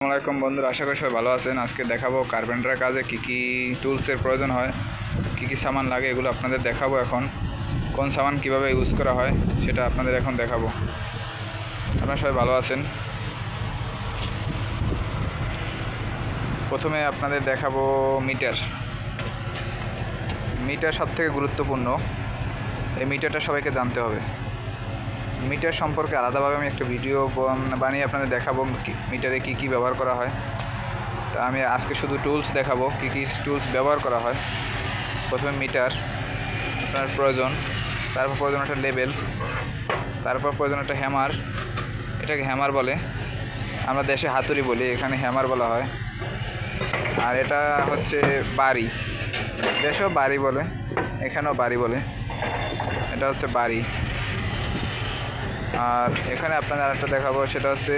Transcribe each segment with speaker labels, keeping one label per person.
Speaker 1: আসসালামাইকুম বন্ধুরা, আশা করি সবাই ভালো আছেন। আজকে দেখাবো কার্পেন্টারের কাজে কি কি টুলসের প্রয়োজন হয়, কি কি সামান লাগে, এগুলো আপনাদের দেখাবো। এখন কোন সামান কিভাবে ইউজ করা হয় সেটা আপনাদের এখন দেখাবো। আপনারা সবাই ভালো আছেন। প্রথমে আপনাদের দেখাবো মিটার সবথেকে গুরুত্বপূর্ণ। এই মিটারটা সবাইকে জানতে হবে। মিটার সম্পর্কে আলাদাভাবে আমি একটা ভিডিও বানিয়ে আপনাদের দেখাবো মিটারে কি কি ব্যবহার করা হয়। তা আমি আজকে শুধু টুলস দেখাবো, কি কি টুলস ব্যবহার করা হয়। প্রথমে মিটার আপনার প্রয়োজন, তারপর প্রয়োজন একটা লেবেল, তারপর প্রয়োজন একটা হ্যামার। এটাকে হ্যামার বলে, আমরা দেশে হাতুড়ি বলি, এখানে হ্যামার বলা হয়। আর এটা হচ্ছে বাড়ি, দেশেও বাড়ি বলে, এখানেও বাড়ি বলে। এটা হচ্ছে বাড়ি। আর এখানে আপনাদের আরেকটা দেখাবো, সেটা হচ্ছে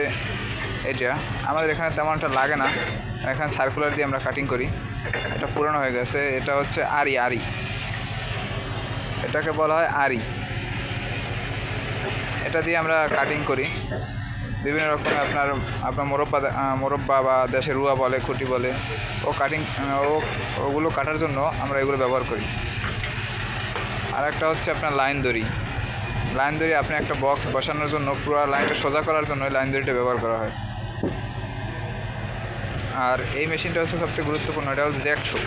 Speaker 1: এটা আমাদের এখানে তেমন একটা লাগে না, এখানে সার্কুলার দিয়ে আমরা কাটিং করি। এটা পুরনো হয়ে গেছে। এটা হচ্ছে আড়ি, এটাকে বলা হয় আড়ি। এটা দিয়ে আমরা কাটিং করি বিভিন্ন রকমের। আপনার মোরব্বা বা দেশের রুয়া বলে, খুঁটি বলে, ওগুলো কাটার জন্য আমরা এগুলো ব্যবহার করি। আর একটা হচ্ছে আপনার লাইন দড়ি। আপনি একটা বক্স বসানোর জন্য, পুরো লাইনটা সোজা করার জন্য লাইন দড়িটা ব্যবহার করা হয়। আর এই মেশিনটা হচ্ছে সবচেয়ে গুরুত্বপূর্ণ। এটা হচ্ছে জ্যাকশো,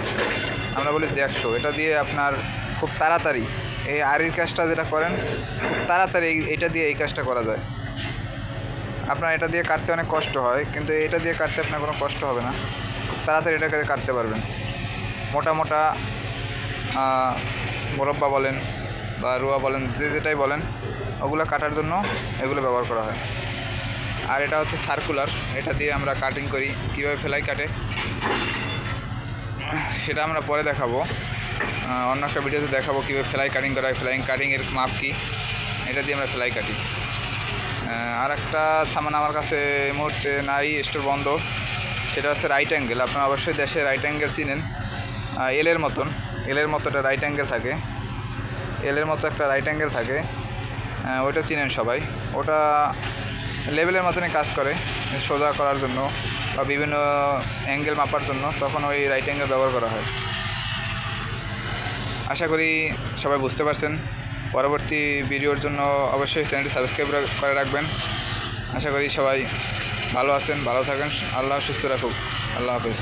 Speaker 1: আমরা বলি জ্যাকশো। এটা দিয়ে আপনার খুব তাড়াতাড়ি এই আড়ির কাজটা যেটা করেন, খুব তাড়াতাড়ি এটা দিয়ে এই কাজটা করা যায়। আপনার এটা দিয়ে কাটতে অনেক কষ্ট হয়, কিন্তু এটা দিয়ে কাটতে আপনার কোনো কষ্ট হবে না, খুব তাড়াতাড়ি এটাকে কাটতে পারবেন। মোটা মোরব্বা বলেন বা রুয়া বলেন, যেটাই বলেন, ওগুলো কাটার জন্য এগুলো ব্যবহার করা হয়। আর এটা হচ্ছে সার্কুলার। এটা দিয়ে আমরা কাটিং করি। কীভাবে ফেলাই কাটে সেটা আমরা পরে দেখাবো, অন্য একটা ভিডিওতে দেখাবো কীভাবে ফেলাই কাটিং করা হয়, ফ্লাইং কাটিংয়ের মাপ কী। এটা দিয়ে আমরা ফেলাই কাটি। আর একটা সামান আমার কাছে এই মুহূর্তে নাই, স্টোর বন্ধ। সেটা হচ্ছে রাইট অ্যাঙ্গেল। আপনারা অবশ্যই দেশে রাইট অ্যাঙ্গেল চিনেন। এলের মতো একটা রাইট অ্যাঙ্গেল থাকে, এলের মতো একটা রাইট অ্যাঙ্গেল থাকে, ওইটা চিনেন সবাই। ওটা লেভেলের মতনই কাজ করে, সোজা করার জন্য বা বিভিন্ন অ্যাঙ্গেল মাপার জন্য, তখন ওই রাইট অ্যাঙ্গেল ব্যবহার করা হয়। আশা করি সবাই বুঝতে পারছেন। পরবর্তী ভিডিওর জন্য অবশ্যই চ্যানেলটি সাবস্ক্রাইব করে রাখবেন। আশা করি সবাই ভালো আছেন, ভালো থাকেন। আল্লাহ সুস্থ রাখুক। আল্লাহ হাফেজ।